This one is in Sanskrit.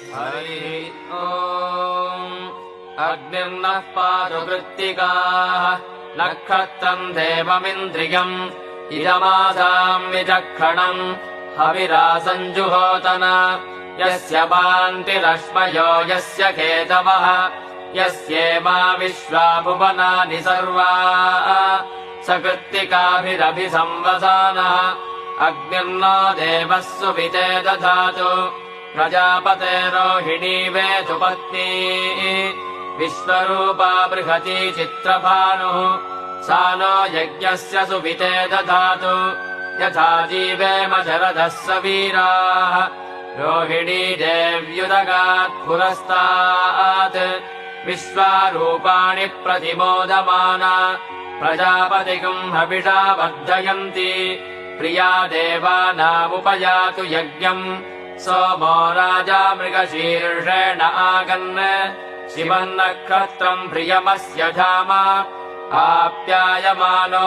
हरिः ओम् अग्निर्नः पातु कृत्तिकाः नक्षत्रम् देवमिन्द्रियम् इदमासाम् विचक्षणम् हविरासञ्जुहोतन यस्य पान्तिरश्मयो यस्य केतवः यस्येमा विश्वा भुवनानि सर्वा स कृत्तिकाभिरभिसंवसानः अग्निर्नो देवः सुविते दधातु प्रजापते रोहिणी वेतु पत्नी विश्वरूपा बृहती चित्रभानुः सा नो यज्ञस्य सुविते दधातु यथा जीवेम शरदः सवीराः रोहिणी देव्युदगात् पुरस्तात् विश्वारूपाणि प्रतिमोदमाना प्रजापतिगम् हविषा वर्धयन्ति प्रिया देवानामुपयातु यज्ञम् सोमो राजा मृगशीर्षेण आगन् शिवन्नक्षत्रम् प्रियमस्य धाम आप्यायमानो